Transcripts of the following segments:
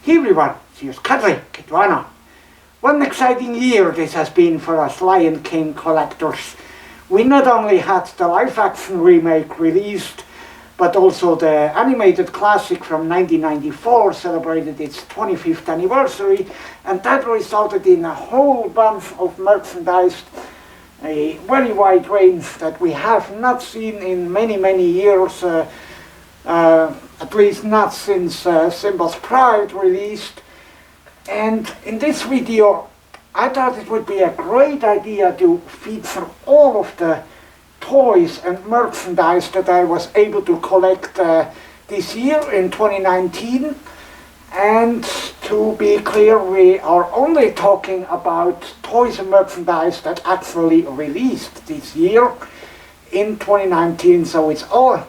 Hey everyone, here's Cuddly, Kitwana. What an exciting year this has been for us Lion King collectors. We not only had the live-action remake released, but also the animated classic from 1994 celebrated its 25th anniversary, and that resulted in a whole bunch of merchandise, a very wide range that we have not seen in many years, at least not since Simba's Pride released. And in this video I thought it would be a great idea to feature all of the toys and merchandise that I was able to collect this year in 2019. And to be clear, we are only talking about toys and merchandise that actually released this year in 2019, so it's all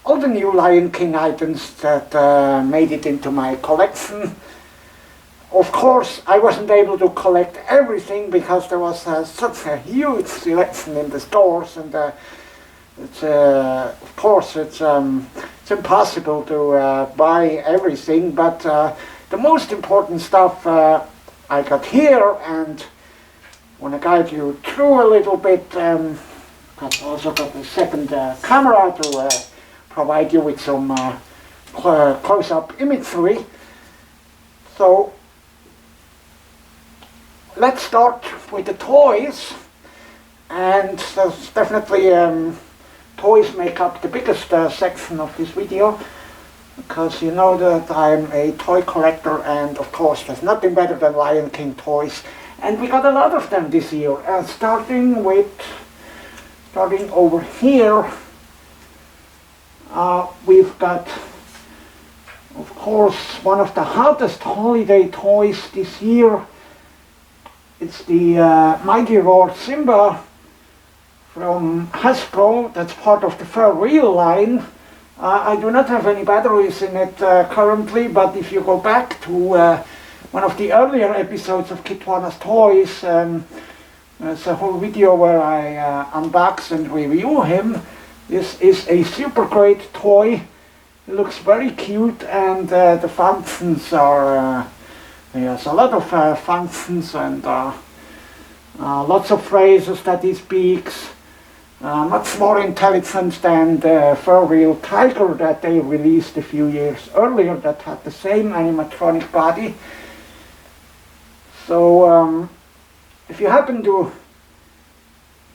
the new Lion King items that made it into my collection. Of course, I wasn't able to collect everything because there was such a huge selection in the stores, and of course it's impossible to buy everything, but the most important stuff I got here, and I want to guide you through a little bit. I've also got a second camera to provide you with some close-up imagery. So let's start with the toys, and there's definitely toys make up the biggest section of this video, because you know that I'm a toy collector, and of course there's nothing better than Lion King toys, and we got a lot of them this year. Starting over here, we've got, of course, one of the hottest holiday toys this year. It's the Mighty Roar Simba from Hasbro. That's part of the FurReal line. I do not have any batteries in it currently, but if you go back to one of the earlier episodes of Kitwana's Toys, there's a whole video where I unbox and review him. This is a super great toy. It looks very cute, and the functions are, there's a lot of functions and lots of phrases that he speaks. Much more intelligent than the FurReal Tiger that they released a few years earlier that had the same animatronic body. So if you happen to,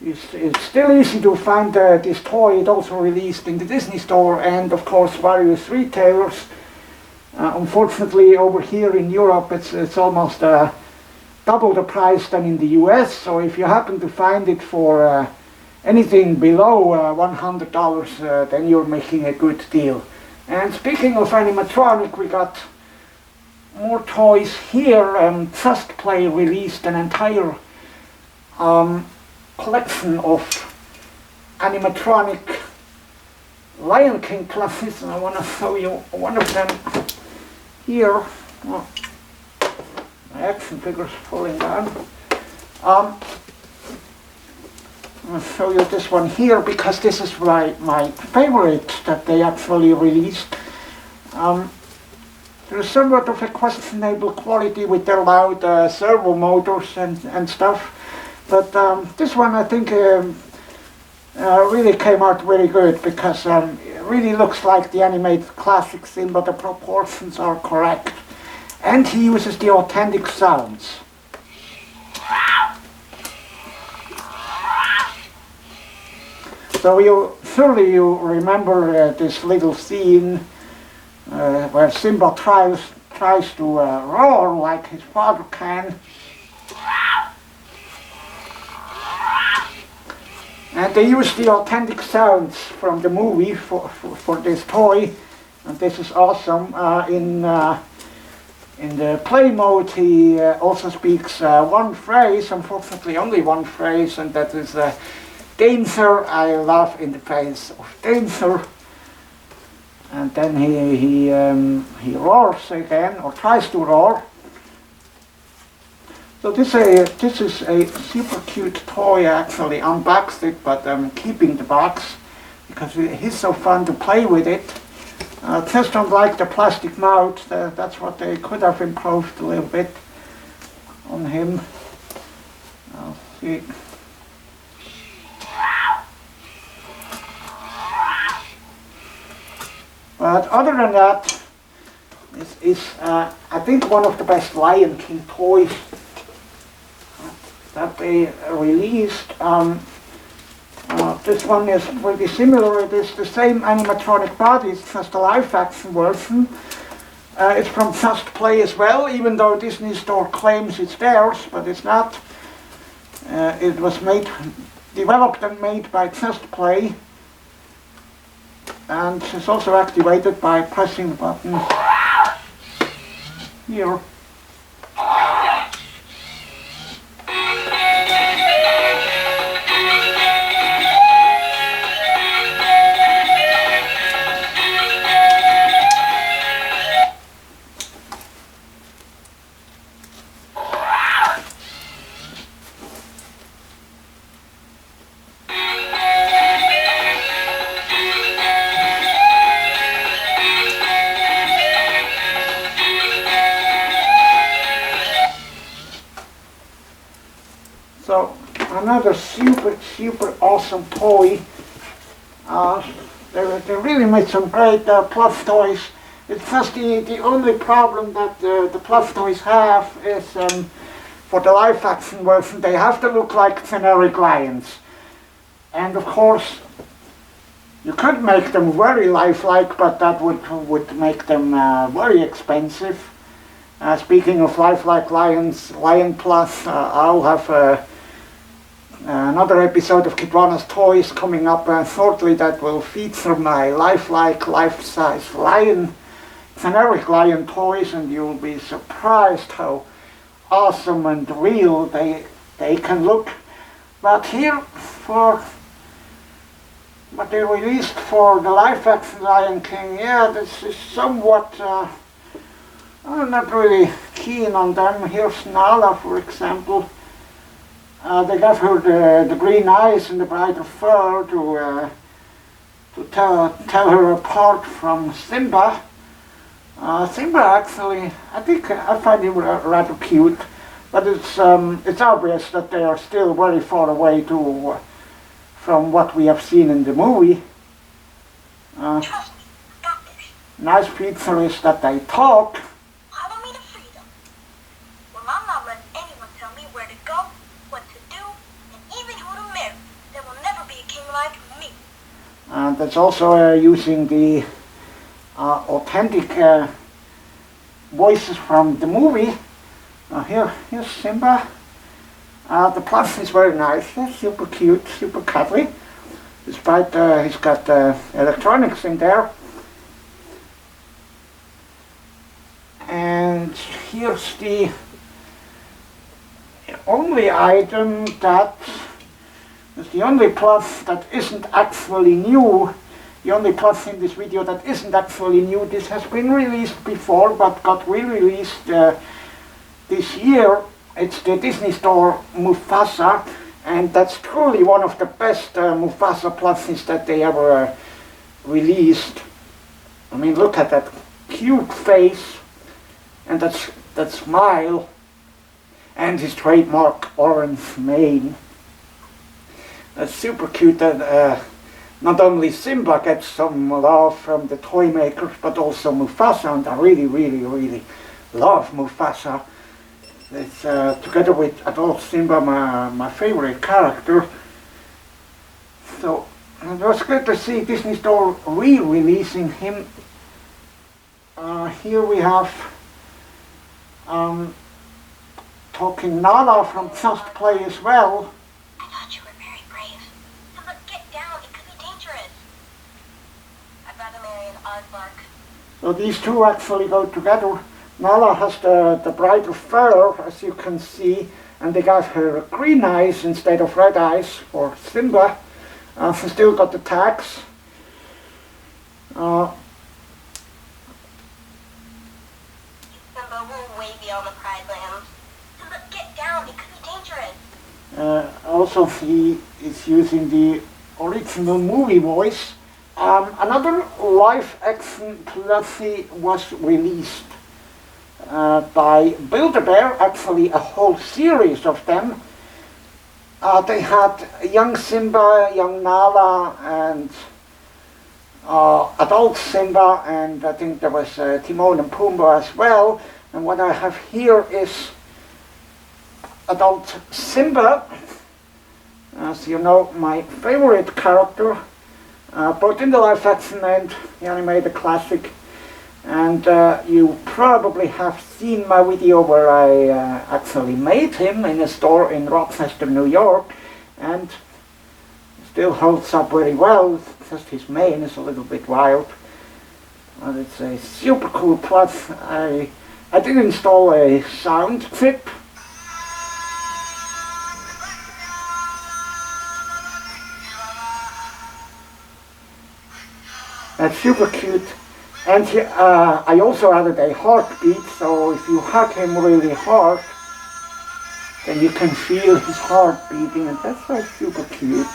it's still easy to find this toy. It also released in the Disney Store and of course various retailers. Unfortunately over here in Europe it's almost double the price than in the US, so if you happen to find it for anything below $100, then you're making a good deal. And speaking of animatronic, we got more toys here. Just Play released an entire collection of animatronic Lion King plushies, and I want to show you one of them here. Oh, my action figure's falling down. I'll show you this one here because this is my favorite that they actually released. There's somewhat of a questionable quality with their loud servo motors and stuff, but this one I think really came out very good because it really looks like the animated classic Simba. The proportions are correct, and he uses the authentic sounds. So surely you remember this little scene where Simba tries to roar like his father can. And they use the authentic sounds from the movie for this toy, and this is awesome. In the play mode he also speaks one phrase, unfortunately only one phrase, and that is danger. I laugh in the face of danger. And then he roars again, or tries to roar. So this is a super cute toy. I actually unboxed it, but I'm keeping the box because it's so fun to play with it. Just don't like the plastic mouth. That's what they could have improved a little bit on him. I'll see. But other than that, this is, I think, one of the best Lion King toys that they released. This one is pretty similar. It is the same animatronic body, it's just a live action version. It's from Just Play as well, even though Disney Store claims it's theirs, but it's not. It was developed and made by Just Play. And it's also activated by pressing the button here. So another super awesome toy. They really made some great plush toys. It's just the only problem that the plush toys have is for the live action version they have to look like generic lions. And of course you could make them very lifelike, but that would make them very expensive. Speaking of lifelike lions, Lion Plus, I'll have another episode of Kitwana's Toys coming up shortly that will feature my lifelike, life-size lion, generic lion toys, and you'll be surprised how awesome and real they can look. But here, for what they released for the live-action Lion King, yeah, this is somewhat, I'm not really keen on them. Here's Nala, for example. They gave her the green eyes and the brighter fur to tell her apart from Simba. Simba actually, I find him rather cute, but it's obvious that they are still very far away from what we have seen in the movie. Nice feature is that they talk. And that's also using the authentic voices from the movie. Here's Simba. The plush is very nice, super cute, super cuddly. Despite he's got electronics in there. And here's the only item that is the only plush that isn't actually new. The only plush in this video that isn't actually new. This has been released before but got re-released this year. It's the Disney Store Mufasa, and that's truly one of the best Mufasa plushies that they ever released. I mean, look at that cute face and that smile and his trademark orange mane. That's super cute that not only Simba gets some love from the toy makers, but also Mufasa, and I really love Mufasa. It's together with adult Simba my favorite character. So it was good to see Disney Store re-releasing him. Here we have talking Nala from Just Play as well. I thought you were very brave. Simba, get down, it could be dangerous. I'd rather marry an aardvark. So these two actually go together. Nala has the brighter fur, as you can see, and they got her green eyes instead of red eyes for Simba. She still got the tags. Simba, we're way beyond the Pride Land. Simba, get down, it could be dangerous. Also, he is using the original movie voice Another live-action plushie was released by Build-A-Bear, actually a whole series of them. They had young Simba, young Nala, and adult Simba, and I think there was Timon and Pumbaa as well. And what I have here is adult Simba, as you know, my favorite character, both in the live action and the animated classic. And you probably have seen my video where I actually made him in a store in Rochester, New York, and still holds up very well. Just his mane is a little bit wild, and it's a super cool. Plus, I did install a sound chip. That's super cute. And I also added a heartbeat, so if you hug him really hard, then you can feel his heart beating, and that's so super cute.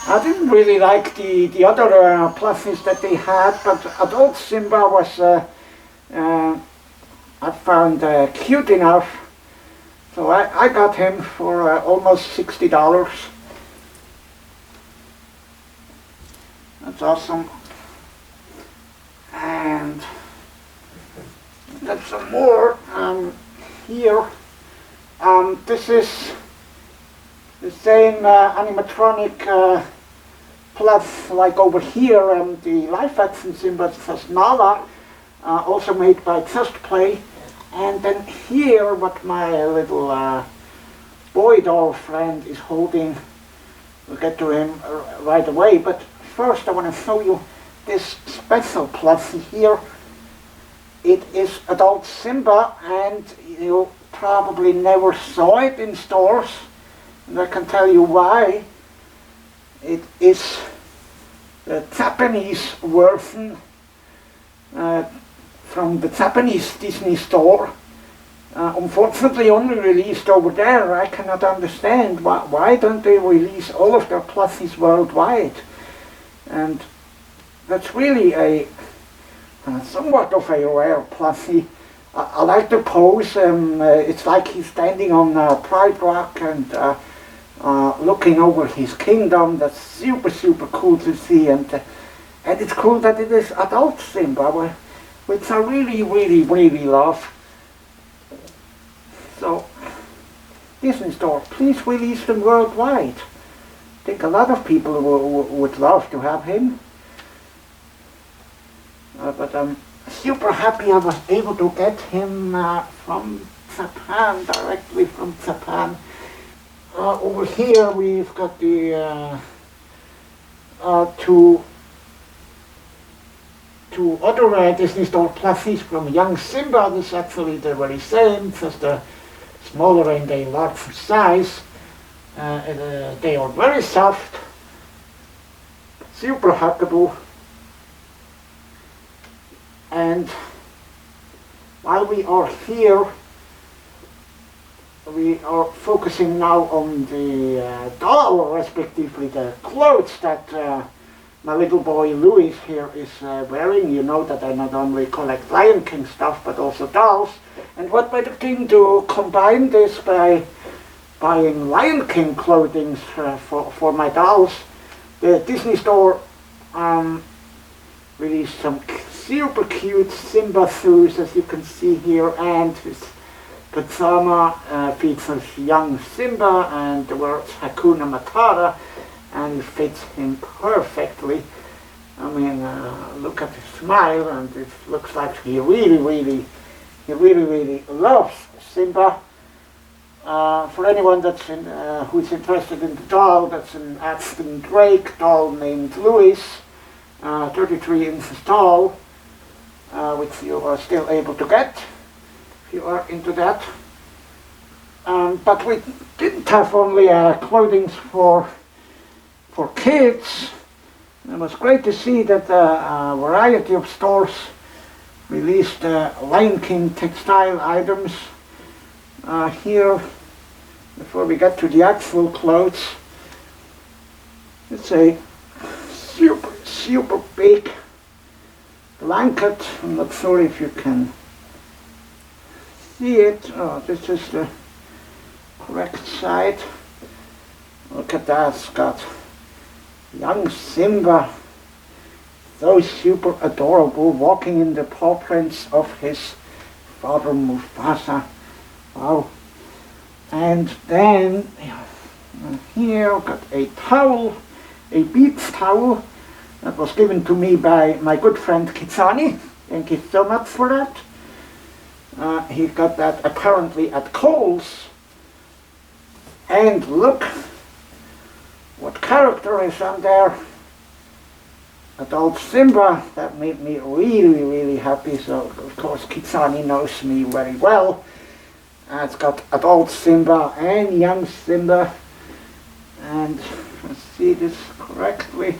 I didn't really like the other plushies that they had, but adult Simba was, I found cute enough, so I got him for almost $60. That's awesome. And got some more here. This is the same animatronic plus like over here, the live action Simba says Nala, also made by Just Play. And then here what my little boy doll friend is holding. We'll get to him right away, but first I want to show you this special plushie here. It is adult Simba, and you probably never saw it in stores, and I can tell you why. It is the Japanese version from the Japanese Disney store. Unfortunately only released over there. I cannot understand why don't they release all of their plushies worldwide. And that's really a somewhat of a rare plushie. I like the pose. It's like he's standing on Pride Rock and looking over his kingdom. That's super, super cool to see. And it's cool that it is adult Simba, which I really, really, really love. So, Disney Store, please release them worldwide. I think a lot of people would love to have him. But I'm super happy I was able to get him from Japan, directly from Japan. Over here we've got the two other Disney Store plushies from young Simba. This is actually the very same, just a smaller and a larger size. They are very soft, super huggable. And while we are here, we are focusing now on the doll, respectively the clothes that my little boy Louis here is wearing. You know that I not only collect Lion King stuff, but also dolls. And what better thing to combine this by buying Lion King clothing for my dolls. The Disney Store released some super cute Simba shoes, as you can see here, and his pajama features young Simba and the words Hakuna Matata, and it fits him perfectly. I mean, look at his smile, and it looks like he really loves Simba. For anyone that's who's interested in the doll, that's an Ashton Drake doll named Louis, 33 inches tall, which you are still able to get if you are into that. But we didn't have only clothing for kids. It was great to see that a variety of stores released Lion King textile items. Here, before we get to the actual clothes, it's a super big blanket. I'm not sure if you can see it. Oh, this is the correct side. Look at that, it's got young Simba, so super adorable, walking in the paw prints of his father Mufasa. Wow. And then here I've got a towel, a beach towel that was given to me by my good friend Kitwana. Thank you so much for that. He got that apparently at Kohl's. And look what character is on there. Adult Simba. That made me really, really happy. So of course Kitwana knows me very well. It's got adult Simba and young Simba. And let's see this correctly.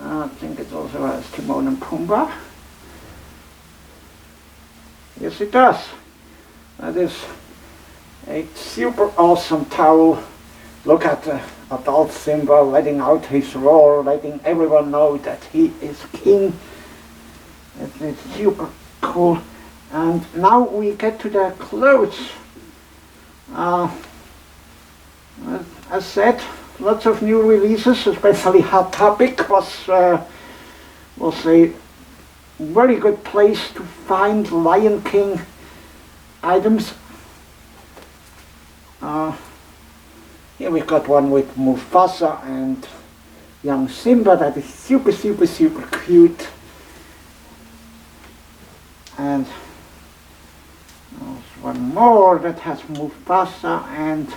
I think it also has Timon and Pumbaa. Yes, it does. That is a super awesome towel. Look at the adult Simba letting out his roar, letting everyone know that he is king. It's super cool. And now we get to the clothes. As said, lots of new releases, especially Hot Topic was a very good place to find Lion King items. Here we've got one with Mufasa and young Simba that is super, super, super cute. And there's one more that has Mufasa and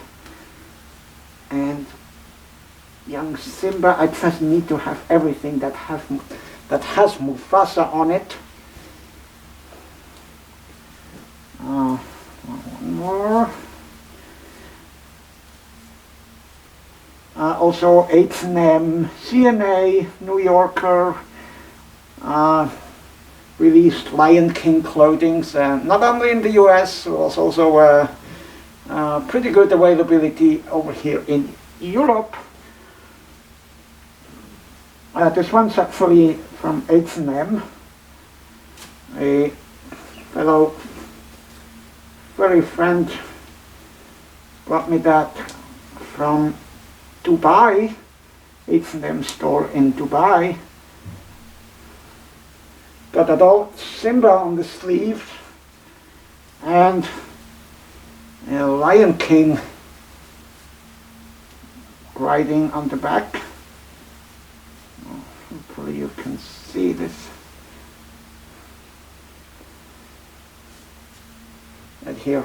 young Simba. I just need to have everything that has Mufasa on it. One more. Also H&M, CNA, New Yorker released Lion King clothing. Not only in the US, there was also pretty good availability over here in Europe. This one's actually from H&M. A fellow furry friend brought me that from Dubai, H&M store in Dubai. Got adult Simba on the sleeve and a Lion King riding on the back. Hopefully you can see this. Right here.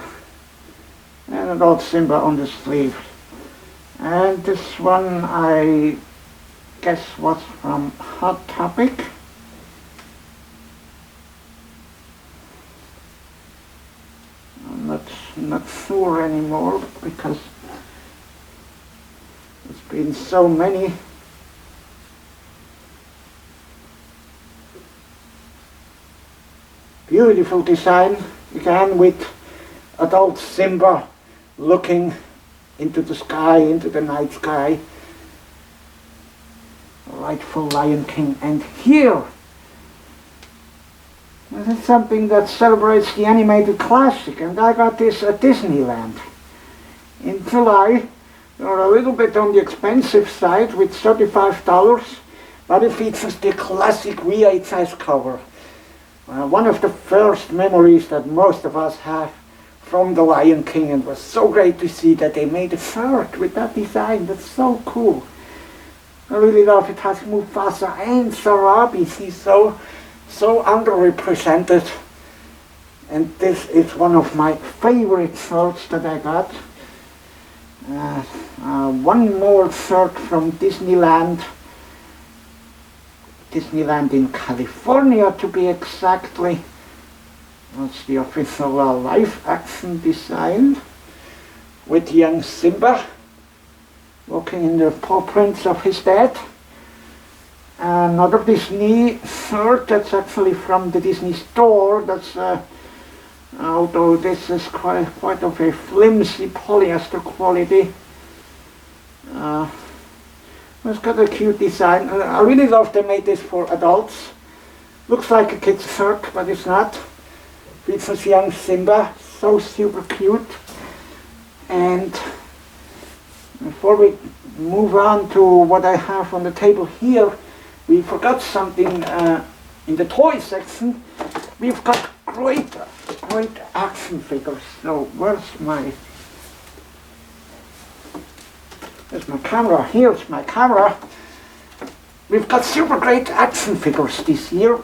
And adult Simba on the sleeve. And this one I guess was from Hot Topic. I'm not sure anymore because there's been so many. Beautiful design, again with adult Simba looking into the sky, into the night sky. Rightful Lion King. And here, this is something that celebrates the animated classic, and I got this at Disneyland. In July, they're a little bit on the expensive side with $35, but it features the classic VHS cover. One of the first memories that most of us have from the Lion King, and it was so great to see that they made a shirt with that design. That's so cool. I really love it. It has Mufasa and Sarabi. He's so underrepresented, and this is one of my favorite shirts that I got. One more shirt from Disneyland in California to be exactly. That's the official live action design with young Simba walking in the paw prints of his dad. Another Disney shirt that's actually from the Disney store. That's although this is quite of a flimsy polyester quality. It's got a cute design. I really love they made this for adults. Looks like a kid's shirt, but it's not. Features young Simba, so super cute. And before we move on to what I have on the table here, we forgot something in the toy section. We've got great action figures. So where's my camera? Here's my camera. We've got super great action figures this year.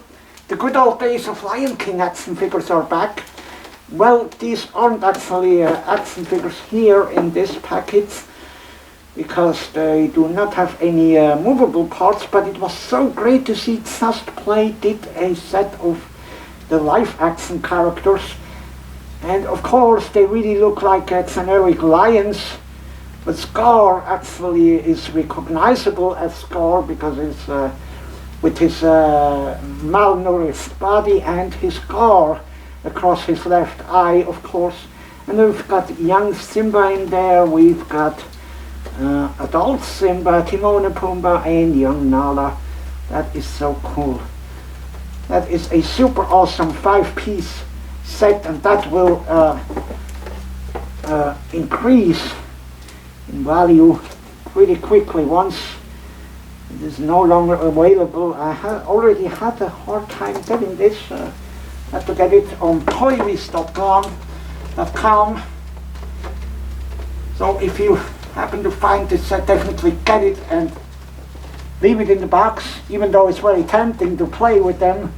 The good old days of Lion King action figures are back. Well, these aren't actually action figures here in this package because they do not have any movable parts, but it was so great to see Just Play did a set of the live action characters, and of course they really look like generic lions, but Scar actually is recognizable as Scar because it's with his malnourished body and his scar across his left eye, of course. And we've got young Simba in there, we've got adult Simba, Timon and Pumbaa, and young Nala. That is so cool. That is a super awesome 5-piece set, and that will increase in value pretty quickly once it is no longer available. I already had a hard time getting this. Had to get it on toylist.com. So if you happen to find this set, definitely get it and leave it in the box, even though it's very tempting to play with them.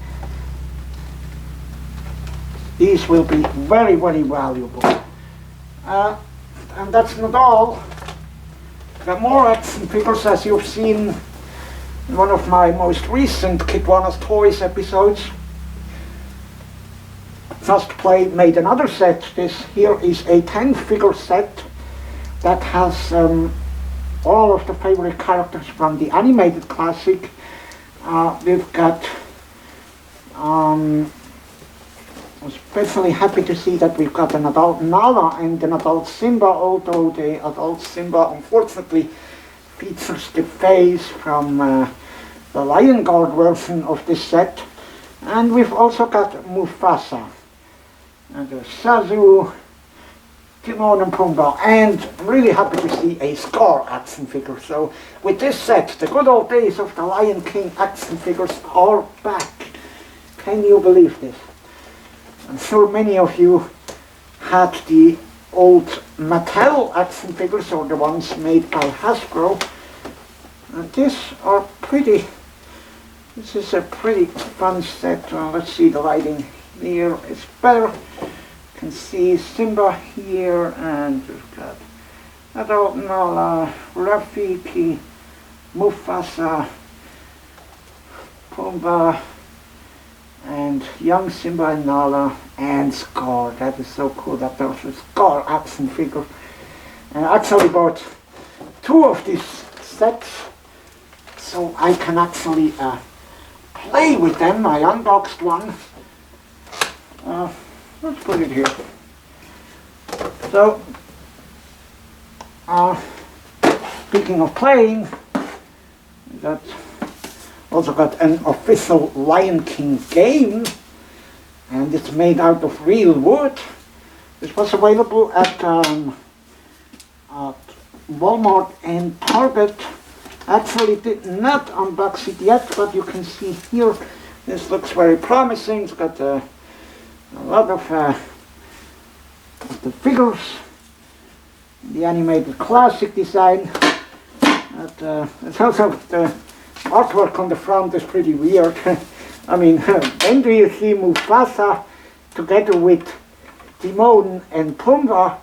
These will be very, very valuable. And that's not all. Got more action figures, as you've seen in one of my most recent Kitwana's Toys episodes. Just Play made another set. This here is a 10-figure set that has all of the favorite characters from the animated classic. We've got, I'm especially happy to see that we've got an adult Nala and an adult Simba, although the adult Simba unfortunately features the face from the Lion Guard version of this set. And we've also got Mufasa, and Zazu, Timon and Pumbaa, and I'm really happy to see a Scar action figure. So with this set, the good old days of the Lion King action figures are back. Can you believe this? I'm sure many of you had the old Mattel action figures, or the ones made by Hasbro. And these are pretty, this is a pretty fun set. Let's see the lighting here. It's better. You can see Simba here, and we've got adult Nala, Rafiki, Mufasa, Pumbaa, and young Simba and Nala, and Scar. That is so cool that there's a Scar action figure. And I actually bought 2 of these sets so I can actually play with them. I unboxed one. Let's put it here. So, speaking of playing, that also got an official Lion King game, and it's made out of real wood. This was available at Walmart and Target. Actually did not unbox it yet, but you can see here, this looks very promising. It's got a lot of the figures, the animated classic design. It's also the artwork on the front is pretty weird. I mean, when do you see Mufasa together with Timon and Pumbaa?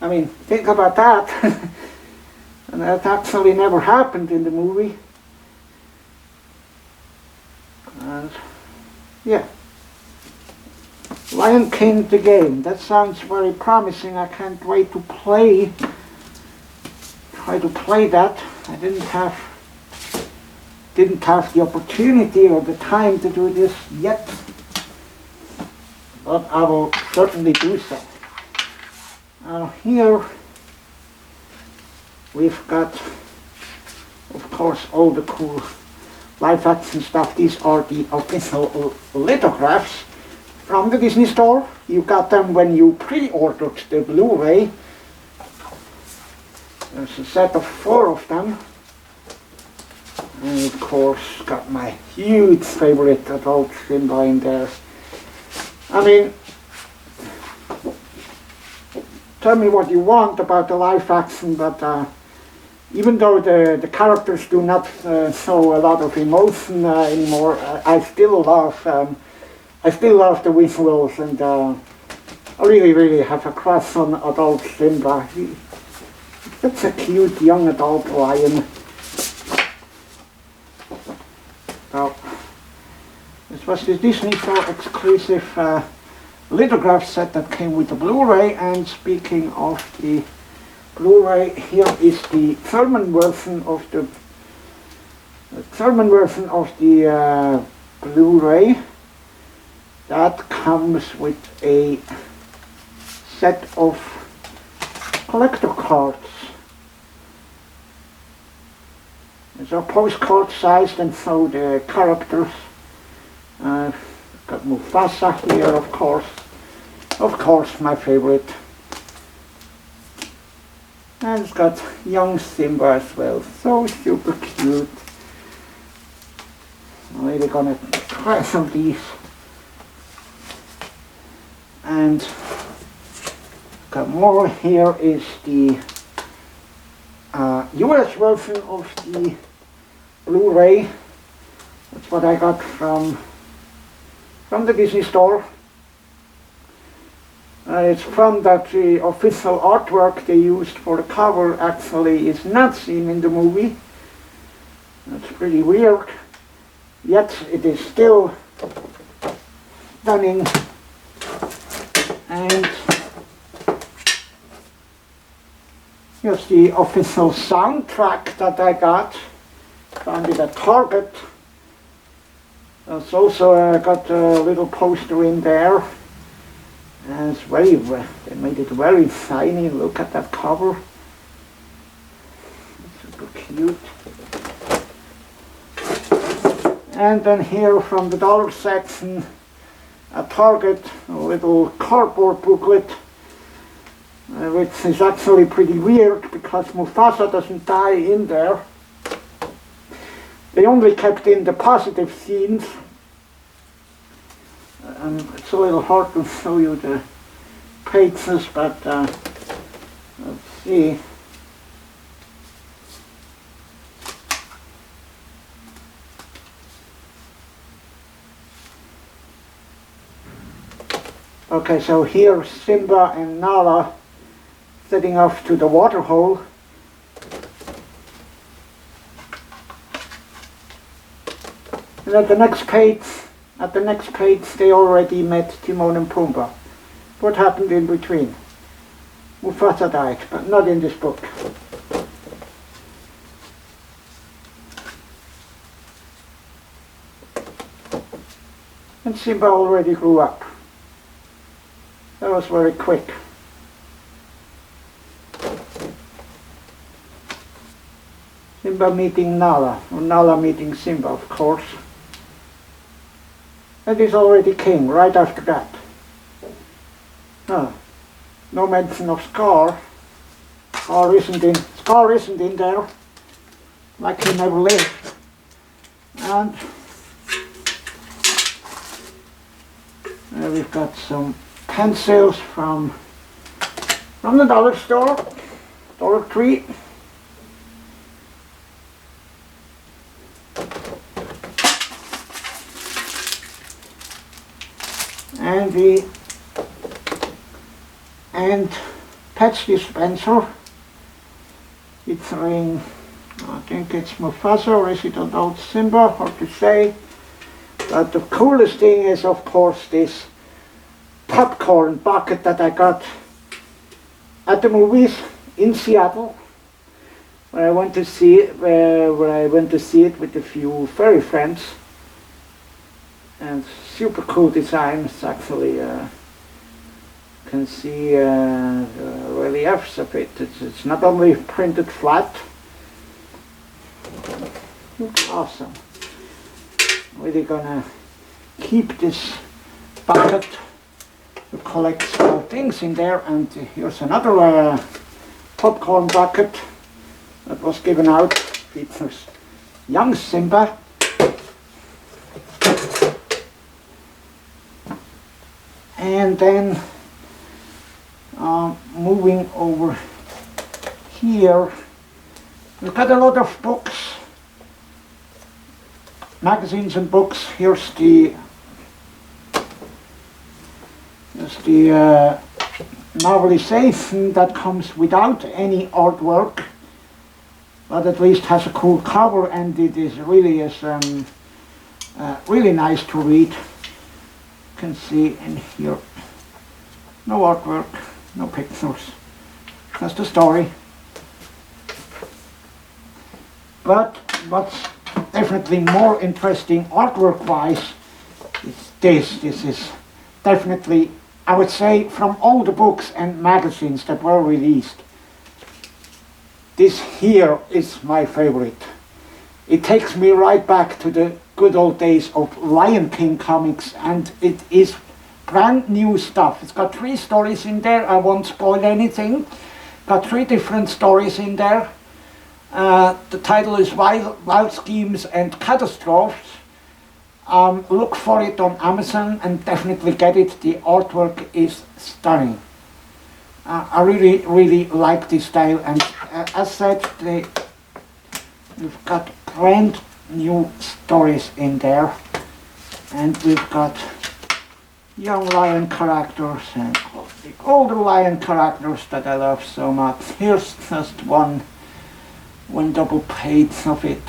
I mean, think about that. And that actually never happened in the movie. And yeah, Lion King the game. That sounds very promising. I can't wait to try to play that. I didn't have the opportunity or the time to do this yet, but I will certainly do so. Here we've got, of course, all the cool live action stuff. These are the official lithographs from the Disney Store. You got them when you pre-ordered the Blu-ray. There's a set of 4 of them. And of course got my huge favorite adult Simba in there. I mean, tell me what you want about the live action, but even though the characters do not show a lot of emotion anymore, I still love the visuals, and I really have a crush on adult Simba. He's such a cute young adult lion. So, this was the Disney Store exclusive lithograph set that came with the Blu-ray. And speaking of the Blu-ray, here is the German version of the Blu-ray. That comes with a set of collector cards. These are postcard sized, and so the characters. Got Mufasa here, of course, my favorite. And it's got young Simba as well, so super cute. I'm really gonna try some of these. And got more. Here is the US version of the Blu-ray. That's what I got from the Disney Store. It's from that the official artwork they used for the cover actually is not seen in the movie. That's pretty weird. Yet it is still stunning. And here's the official soundtrack that I got. Found it at Target. There's also got a little poster in there. And it's they made it very shiny. Look at that cover. Super cute. And then here from the dollar section at Target, a little cardboard booklet, which is actually pretty weird because Mufasa doesn't die in there. They only kept in the positive scenes. And it's a little hard to show you the pages, but let's see. Okay, so here's Simba and Nala setting off to the water hole. And at the next page, they already met Timon and Pumbaa. What happened in between? Mufasa died, but not in this book. And Simba already grew up. That was very quick. Simba meeting Nala, or Nala meeting Simba, of course. And he's already king right after that. No mention of Scar. Scar isn't in there. Like he never lived. And we've got some pencils from the dollar store, Dollar Tree. And PEZ Dispenser. Featuring, I think it's Mufasa, or is it adult Simba, hard to say. But the coolest thing is, of course, this popcorn bucket that I got at the movies in Seattle, where I went to see it, with a few furry friends. And super cool design. It's actually You can see the reliefs of it. It's not only printed flat. Awesome. Really gonna keep this bucket to collect small things in there. And here's another popcorn bucket that was given out. Features young Simba. And then moving over here, we've got a lot of books, magazines and books. Here's the novelization that comes without any artwork, but at least has a cool cover, and it is really really nice to read. You can see in here, no artwork, no pictures, just the story. But what's definitely more interesting artwork-wise is this. This is definitely, I would say, from all the books and magazines that were released, this here is my favorite. It takes me right back to the good old days of Lion King comics, and it is brand new stuff. It's got 3 stories in there. I won't spoil anything. Got 3 different stories in there. The title is Wild Schemes and Catastrophes. Look for it on Amazon and definitely get it. The artwork is stunning. I really like this style, and as said, we've got brand new stories in there, and we've got young lion characters and the older lion characters that I love so much. Here's just one double page of it,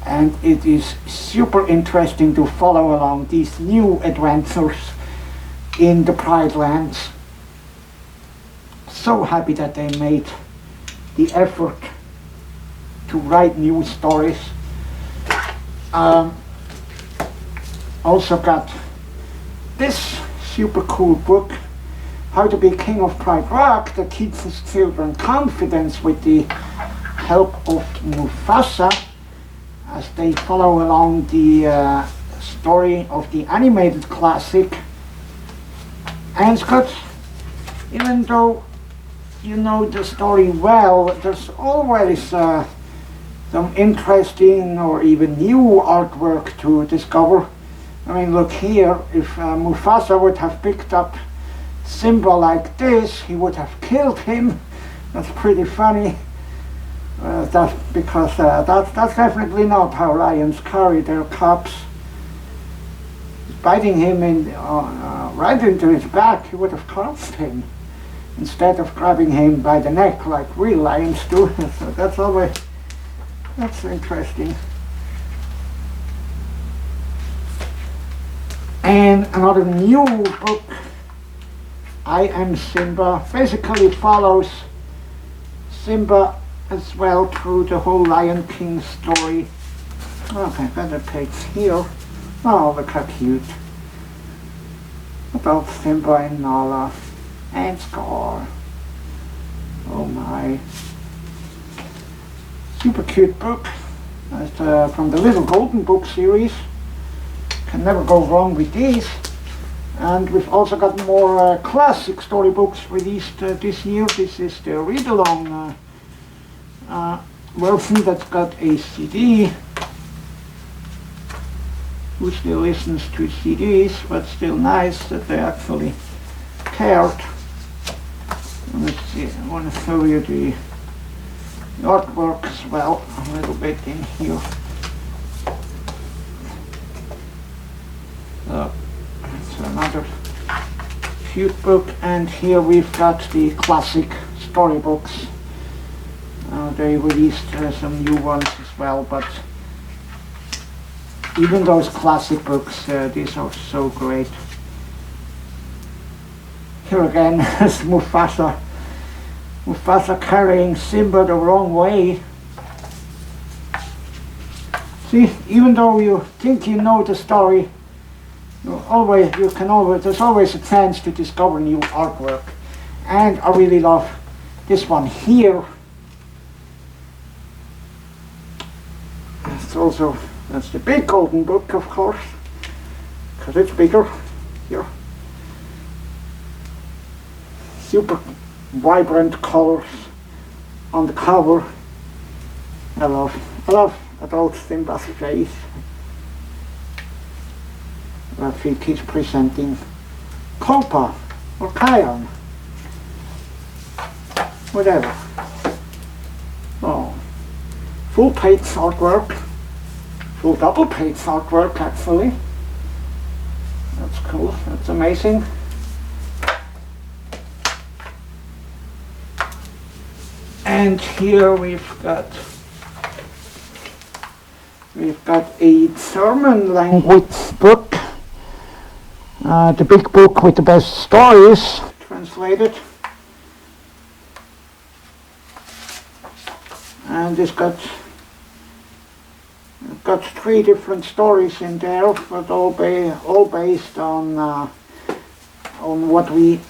and it is super interesting to follow along these new adventures in the Pride Lands. So happy that they made the effort to write new stories. Also got this super cool book, How to Be King of Pride Rock, that teaches children confidence with the help of Mufasa, as they follow along the story of the animated classic. And it's got, even though you know the story well, there's always some interesting or even new artwork to discover. I mean, look here, if Mufasa would have picked up Simba like this, he would have killed him. That's pretty funny. That's because that's definitely not how lions carry their cubs. Biting him right into his back, he would have crushed him, instead of grabbing him by the neck like real lions do. So that's interesting. And another new book, I Am Simba, basically follows Simba as well through the whole Lion King story. Okay, got a page here. Oh, look how cute. About Simba and Nala and Scar. Oh my. Super cute book. It's from the Little Golden Book series. Can never go wrong with these. And we've also got more classic storybooks released this year. This is the read-along version that's got a CD. Who still listens to CDs, but still nice that they actually cared. Let's see, I want to show you the artwork as well, a little bit in here. It's another cute book, and here we've got the classic storybooks. They released some new ones as well, but even those classic books, these are so great. Here again is Mufasa. Mufasa carrying Simba the wrong way. See, even though you think you know the story, there's always a chance to discover new artwork. And I really love this one here. That's the big golden book, of course, because it's bigger here. Super vibrant colors on the cover. I love adult Simba's face. He keeps presenting Copa or Kion, whatever. Oh, full page artwork, full double page artwork actually. That's cool, that's amazing. And here we've got a German language book. The big book with the best stories, translated. And it's got 3 different stories in there, but all based on what we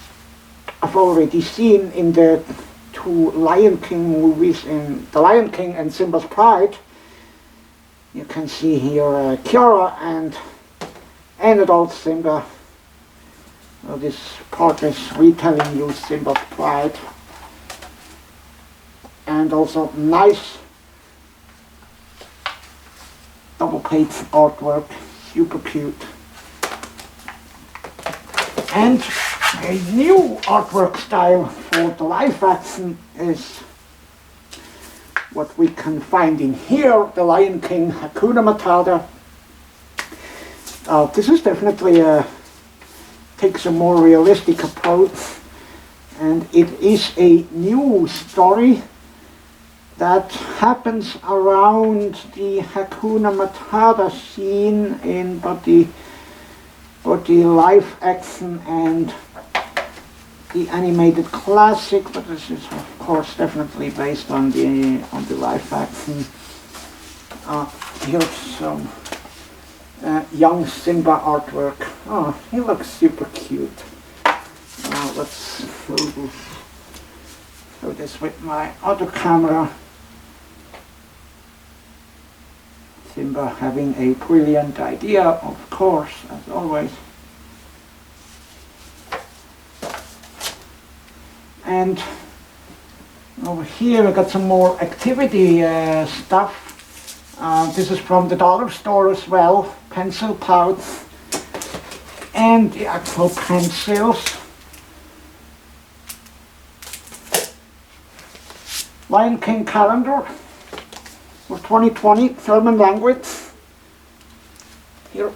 have already seen in the 2 Lion King movies, in The Lion King and Simba's Pride. You can see here Kiara and adult Simba. This part is retelling you Simba's Pride. And also nice double page artwork, super cute. And a new artwork style for the live action is what we can find in here, The Lion King, Hakuna Matata. This is definitely takes a more realistic approach, and it is a new story that happens around the Hakuna Matata scene in both the live action and the animated classic, but this is of course definitely based on the live action. Here's some young Simba artwork. Oh, he looks super cute. Let's show this with my other camera. Simba having a brilliant idea, of course, as always. And over here I got some more activity stuff. This is from the dollar store as well. Pencil pouch and the actual pencils. Lion King calendar for 2020, German language. Here.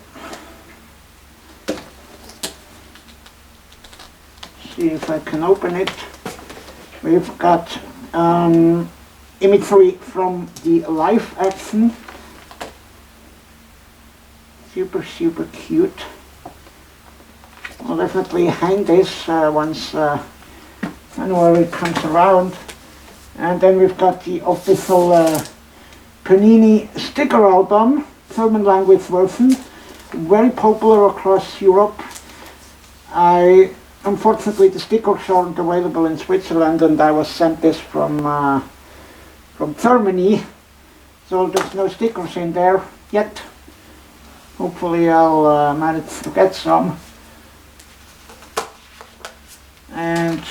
See if I can open it. We've got imagery from the live action. Super cute. I'll definitely hang this once January comes around. And then we've got the official Panini sticker album, German language version, very popular across Europe. Unfortunately, the stickers aren't available in Switzerland, and I was sent this from Germany, so there's no stickers in there yet. Hopefully I'll manage to get some. And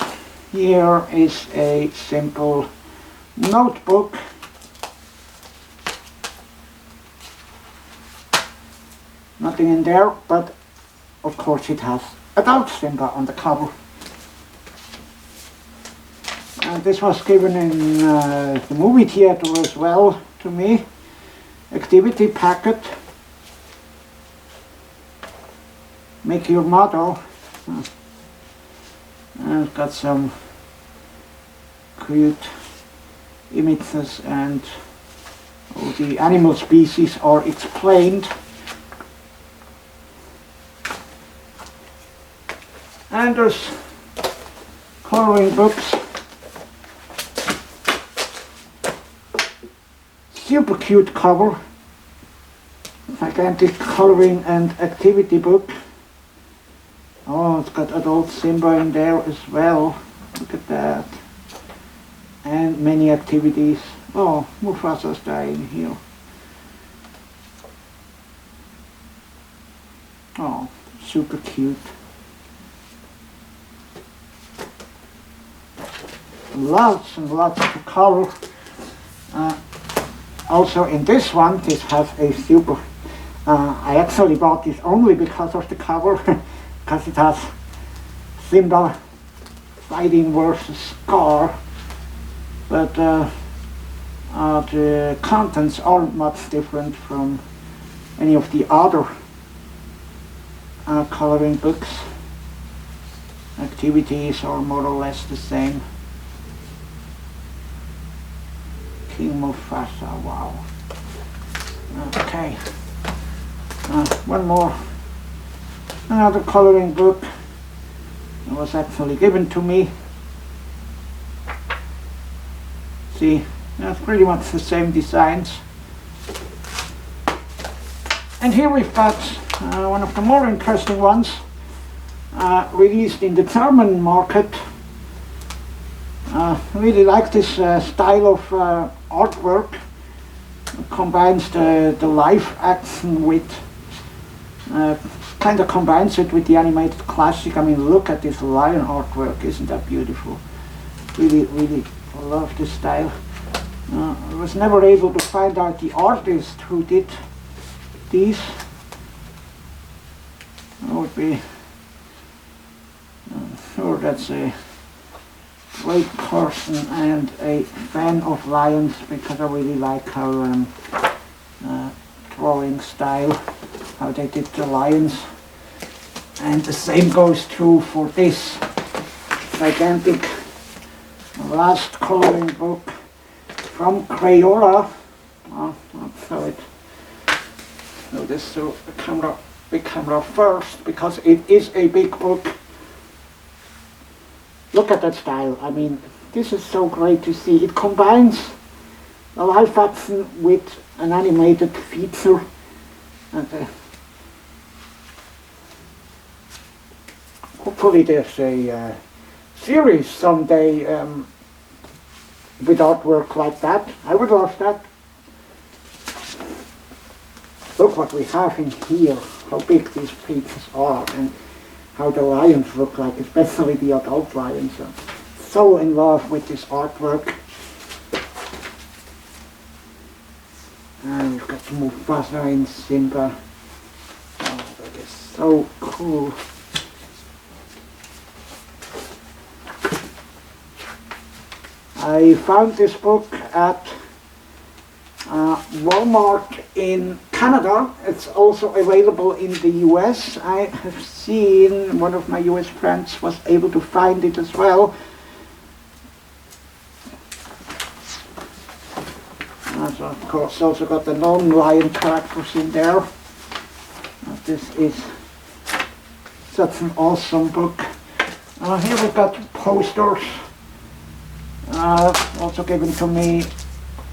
here is a simple notebook. Nothing in there, but of course it has adult Simba on the cover. And this was given in the movie theater as well to me. Activity packet. Make your motto. And it's got some cute images, and all the animal species are explained. And there's coloring books. Super cute cover. Gigantic coloring and activity book. got adult Simba in there as well. Look at that. And many activities. Oh, Mufasa's dying here. Oh, super cute. Lots and lots of color. Also in this one, this has a super, I actually bought this only because of the cover, because it has Simba fighting versus Scar, but the contents aren't much different from any of the other coloring books. Activities are more or less the same. King Mufasa, wow. Okay. One more. Another coloring book. It was actually given to me. See, that's pretty much the same designs. And here we've got one of the more interesting ones, released in the German market. I really like this style of artwork. It combines the live action with, kind of combines it with the animated classic. I mean, look at this lion artwork, isn't that beautiful? Really, really love this style. I was never able to find out the artist who did these. I would be sure that's a great person and a fan of lions, because I really like how drawing style, how they did the lions. And the same goes true for this gigantic last coloring book from Crayola. I'll show it. So this through the big camera first, because it is a big book. Look at that style. I mean, this is so great to see. It combines a live action with an animated feature. And hopefully there's a series someday with artwork like that. I would love that. Look what we have in here, how big these pages are, and how the lions look like, especially the adult lions. I'm so in love with this artwork. And we've got Mufasa and Simba. Oh, that is so cool. I found this book at Walmart in Canada. It's also available in the US. I have seen one of my US friends was able to find it as well. So of course also got the non-lion characters in there. This is such an awesome book. Here we've got posters, also given to me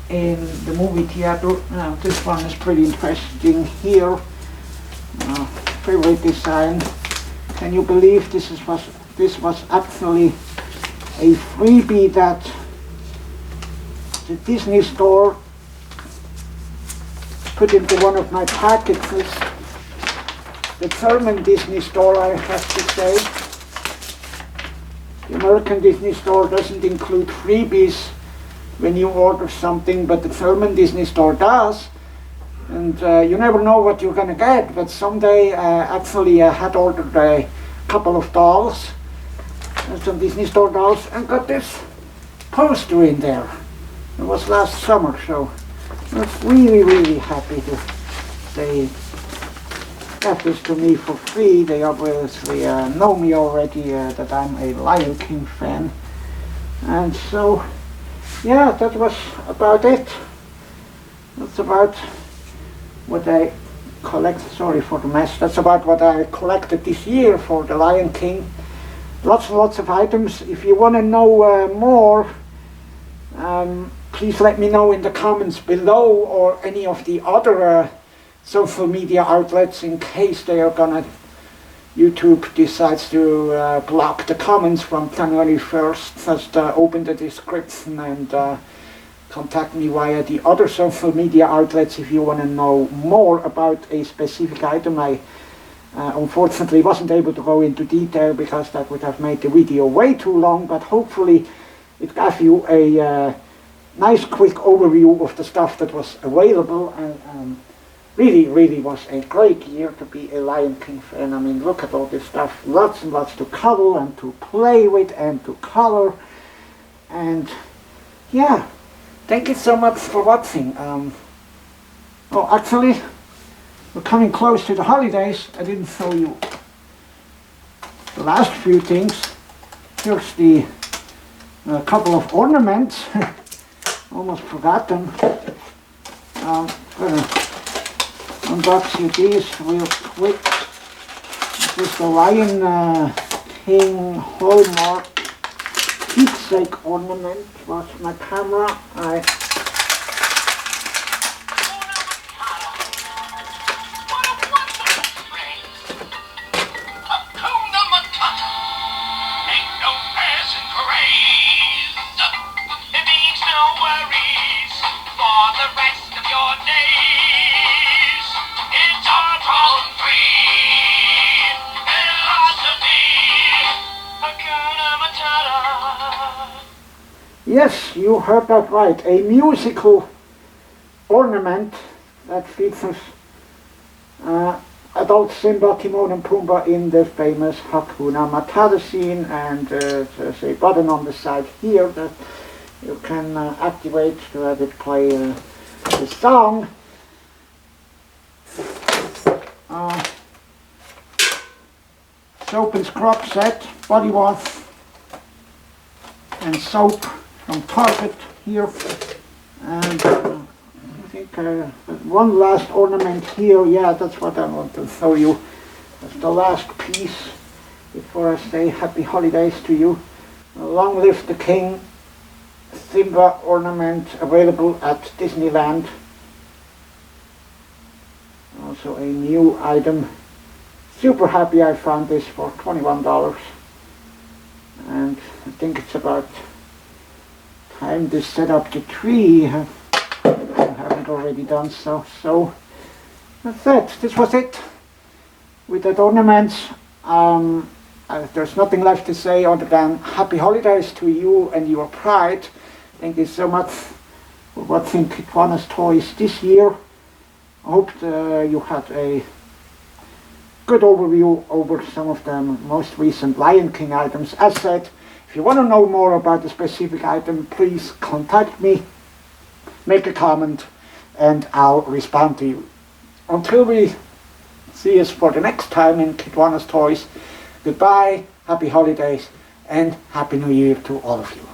in the movie theater. This one is pretty interesting here. Favorite design. Can you believe this was actually a freebie that the Disney store put into one of my packages. The German Disney store, I have to say. The American Disney store doesn't include freebies when you order something, but the German Disney store does. And you never know what you're gonna get, but someday actually I had ordered a couple of dolls, some Disney store dolls, and got this poster in there. It was last summer, so I was really, really happy to they got this to me for free. They obviously know me already, that I'm a Lion King fan. And so, yeah, that was about it. That's about what I collect. Sorry for the mess. That's about what I collected this year for the Lion King. Lots and lots of items. If you want to know more, please let me know in the comments below, or any of the other social media outlets, in case they are gonna YouTube decides to block the comments from January 1st, just open the description and contact me via the other social media outlets if you want to know more about a specific item. I unfortunately wasn't able to go into detail because that would have made the video way too long, but hopefully it gave you a nice quick overview of the stuff that was available. And really was a great year to be a Lion King fan. I mean, look at all this stuff, lots and lots to cuddle and to play with and to color. And yeah, thank you so much for watching. Oh, actually, we're coming close to the holidays. I didn't show you the last few things. Here's the couple of ornaments. Almost forgot them. I'm gonna unbox you these real quick. This is the Lion King Hallmark Keepsake ornament. Watch my camera. Hakuna Matata. Ain't no passing craze. It means no worries for the rest of your days. It's our problem-free philosophy. Hakuna Matata. Yes, you heard that right. A musical ornament that features adult Simba, Timon and Pumbaa in the famous Hakuna Matata scene, and there's a button on the side here that you can activate to have it play the song. Soap and scrub set, body wash and soap from Target here. And I think one last ornament here. Yeah, that's what I want to show you. That's the last piece before I say happy holidays to you. Long live the King Simba ornament, available at Disneyland. Also a new item. Super happy I found this for $21. And I think it's about time to set up the tree. I haven't already done so. So that's it. This was it with that ornaments. There's nothing left to say other than happy holidays to you and your pride. Thank you so much for watching Kitwana's Toys this year. I hope you had a good overview over some of the most recent Lion King items. As said, if you want to know more about a specific item, please contact me, make a comment, and I'll respond to you. Until we see us for the next time in Kitwana's Toys, goodbye, happy holidays, and happy new year to all of you.